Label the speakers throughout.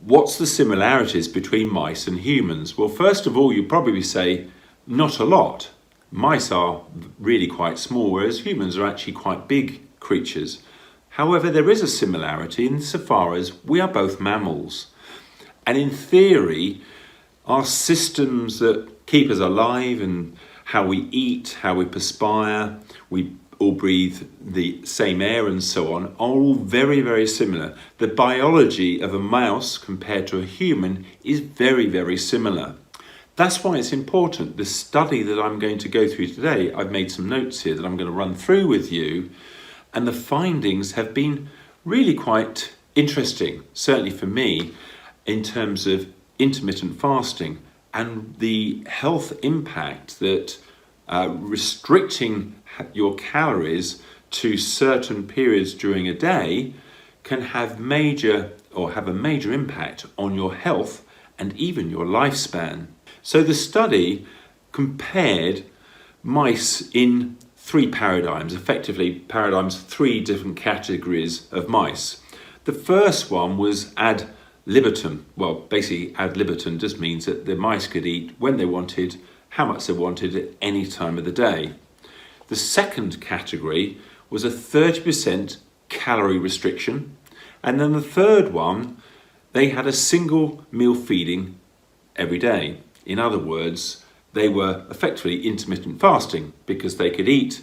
Speaker 1: What's the similarities between mice and humans? Well, first of all, you'd probably say not a lot. Mice are really quite small, whereas humans are actually quite big creatures. However, there is a similarity insofar as we are both mammals. And in theory, our systems that keep us alive and how we eat, how we perspire, we all breathe the same air and so on, are all very, very similar. The biology of a mouse compared to a human is very, very similar. That's why it's important. The study that I'm going to go through today, I've made some notes here that I'm going to run through with you, and the findings have been really quite interesting, certainly for me, in terms of intermittent fasting and the health impact that restricting your calories to certain periods during a day can have a major impact on your health and even your lifespan. So the study compared mice in three paradigms, effectively three different categories of mice. The first one was ad libitum. Well, basically ad libitum just means that the mice could eat when they wanted, how much they wanted at any time of the day. The second category was a 30% calorie restriction. And then the third one, they had a single meal feeding every day. In other words, they were effectively intermittent fasting because they could eat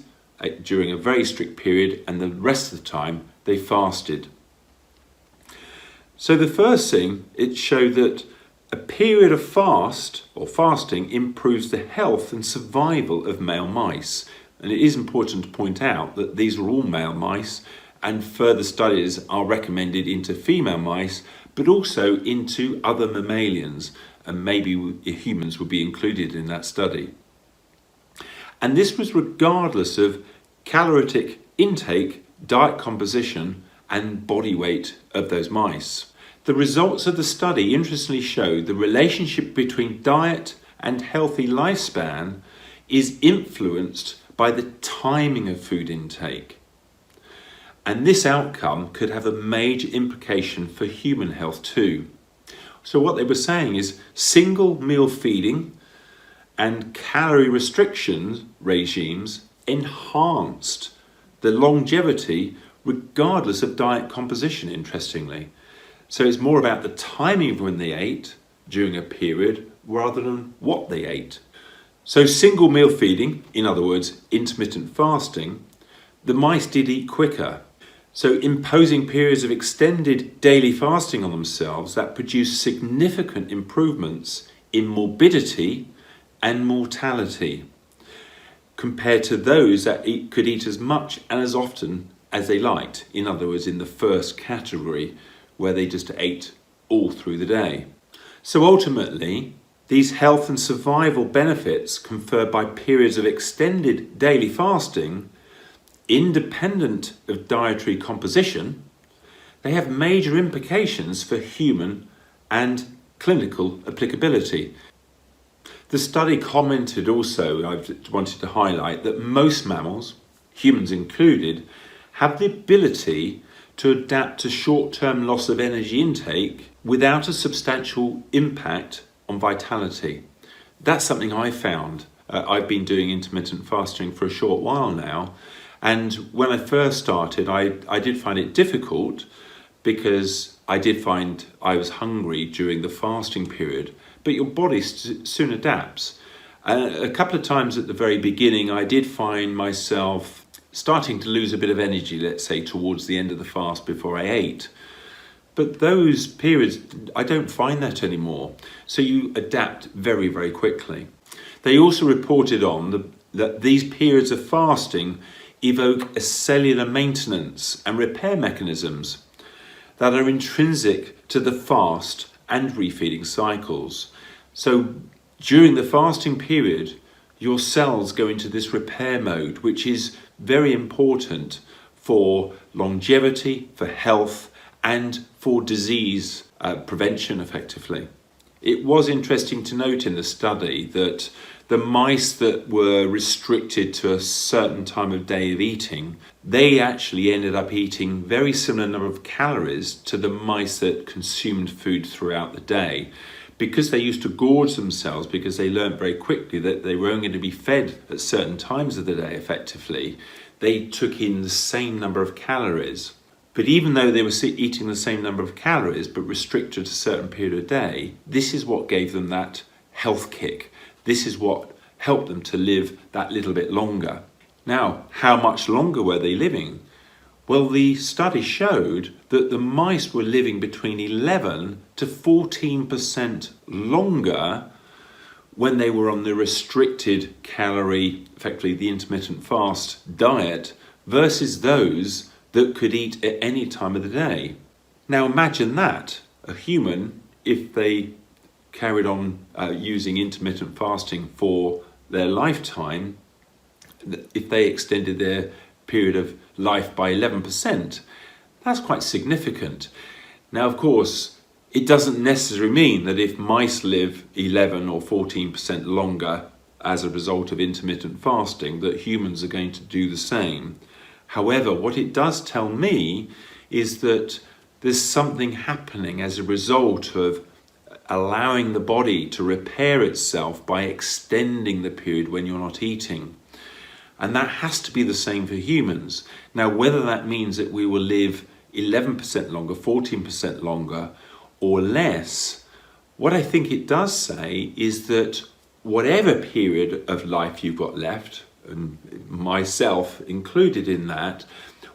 Speaker 1: during a very strict period and the rest of the time they fasted. So the first thing, it showed that a period of fasting improves the health and survival of male mice. And it is important to point out that these are all male mice, and further studies are recommended into female mice, but also into other mammalians, and maybe humans would be included in that study. And this was regardless of caloric intake, diet composition, and body weight of those mice. The results of the study interestingly show the relationship between diet and healthy lifespan is influenced by the timing of food intake. And this outcome could have a major implication for human health too. So what they were saying is single meal feeding and calorie restriction regimes enhanced the longevity regardless of diet composition, interestingly. So it's more about the timing of when they ate during a period rather than what they ate. So single meal feeding, in other words, intermittent fasting, the mice did eat quicker. So imposing periods of extended daily fasting on themselves that produced significant improvements in morbidity and mortality compared to those that could eat as much and as often as they liked. In other words, in the first category, where they just ate all through the day. So ultimately, these health and survival benefits conferred by periods of extended daily fasting, independent of dietary composition, they have major implications for human and clinical applicability. The study commented also, I wanted to highlight, that most mammals, humans included, have the ability to adapt to short-term loss of energy intake without a substantial impact on vitality. That's something I found. I've been doing intermittent fasting for a short while now, and when I first started, I did find it difficult because I did find I was hungry during the fasting period, but your body soon adapts. A couple of times at the very beginning, I did find myself starting to lose a bit of energy, let's say, towards the end of the fast before I ate. But those periods, I don't find that anymore. So you adapt very, very quickly. They also reported on that these periods of fasting evoke a cellular maintenance and repair mechanisms that are intrinsic to the fast and refeeding cycles. So during the fasting period, your cells go into this repair mode, which is very important for longevity, for health, and for disease prevention effectively. It was interesting to note in the study that the mice that were restricted to a certain time of day of eating, they actually ended up eating very similar number of calories to the mice that consumed food throughout the day. Because they used to gorge themselves, because they learned very quickly that they were only going to be fed at certain times of the day effectively, they took in the same number of calories. But even though they were eating the same number of calories but restricted to a certain period of day, this is what gave them that health kick. This is what helped them to live that little bit longer. Now, how much longer were they living? Well, the study showed that the mice were living between 11 to 14% longer when they were on the restricted calorie, effectively the intermittent fast diet, versus those that could eat at any time of the day. Now imagine that, a human, if they carried on using intermittent fasting for their lifetime, if they extended their period of life by 11%, that's quite significant. Now, of course, it doesn't necessarily mean that if mice live 11 or 14% longer as a result of intermittent fasting, that humans are going to do the same. However, what it does tell me is that there's something happening as a result of allowing the body to repair itself by extending the period when you're not eating. And that has to be the same for humans. Now, whether that means that we will live 11% longer, 14% longer, or less, what I think it does say is that whatever period of life you've got left, and myself included in that,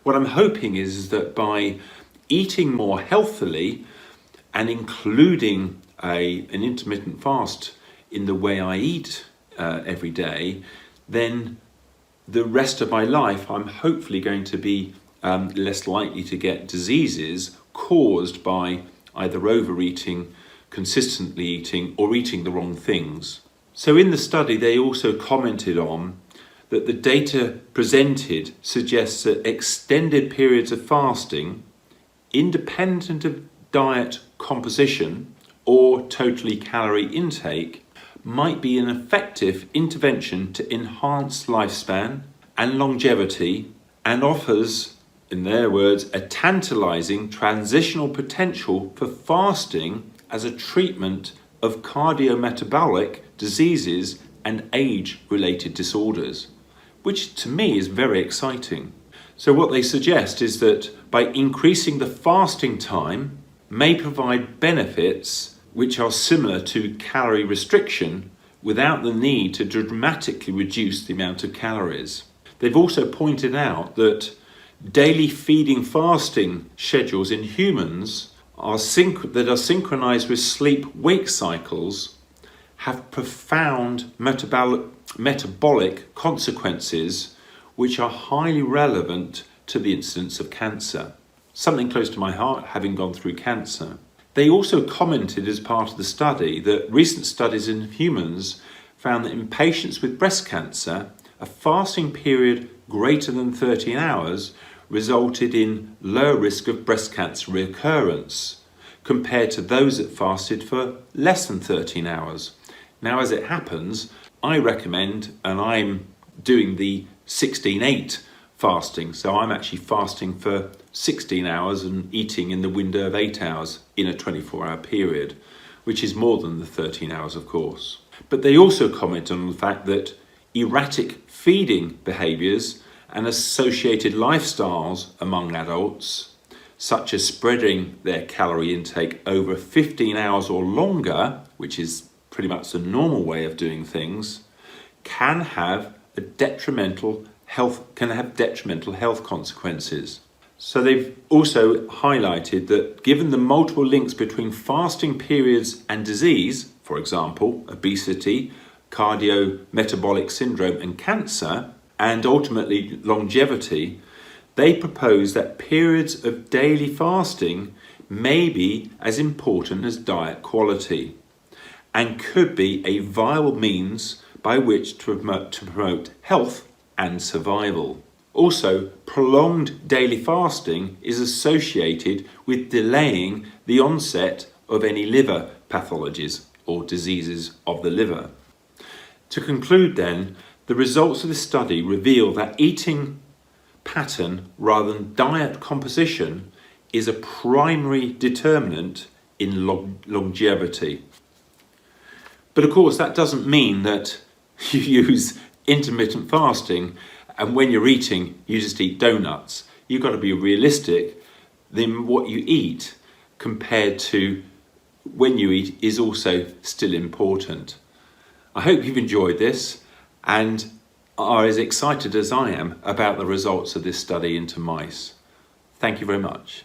Speaker 1: what I'm hoping is that by eating more healthily and including an intermittent fast in the way I eat every day, then the rest of my life I'm hopefully going to be less likely to get diseases caused by either overeating, consistently eating, or eating the wrong things. So in the study they also commented on that the data presented suggests that extended periods of fasting, independent of diet composition or totally calorie intake, might be an effective intervention to enhance lifespan and longevity, and offers, in their words, a tantalizing transitional potential for fasting as a treatment of cardiometabolic diseases and age-related disorders, which to me is very exciting. So what they suggest is that by increasing the fasting time may provide benefits which are similar to calorie restriction without the need to dramatically reduce the amount of calories. They've also pointed out that daily feeding fasting schedules in humans that are synchronized with sleep-wake cycles have profound metabolic consequences which are highly relevant to the incidence of cancer. Something close to my heart, having gone through cancer. They also commented as part of the study that recent studies in humans found that in patients with breast cancer, a fasting period greater than 13 hours resulted in lower risk of breast cancer recurrence compared to those that fasted for less than 13 hours. Now, as it happens, I recommend, and I'm doing the 16-8 fasting, so I'm actually fasting for 16 hours and eating in the window of 8 hours in a 24-hour period, which is more than the 13 hours, of course. But they also comment on the fact that erratic feeding behaviours and associated lifestyles among adults, such as spreading their calorie intake over 15 hours or longer, which is pretty much the normal way of doing things, can have detrimental health consequences. So they've also highlighted that given the multiple links between fasting periods and disease, for example, obesity, cardiometabolic syndrome and cancer, and ultimately longevity, they propose that periods of daily fasting may be as important as diet quality and could be a viable means by which to promote health and survival. Also, prolonged daily fasting is associated with delaying the onset of any liver pathologies or diseases of the liver. To conclude then, the results of this study reveal that eating pattern rather than diet composition is a primary determinant in longevity. But of course that doesn't mean that you use intermittent fasting and when you're eating you just eat donuts. You've got to be realistic. Then what you eat compared to when you eat is also still important. I hope you've enjoyed this and are as excited as I am about the results of this study into mice. Thank you very much.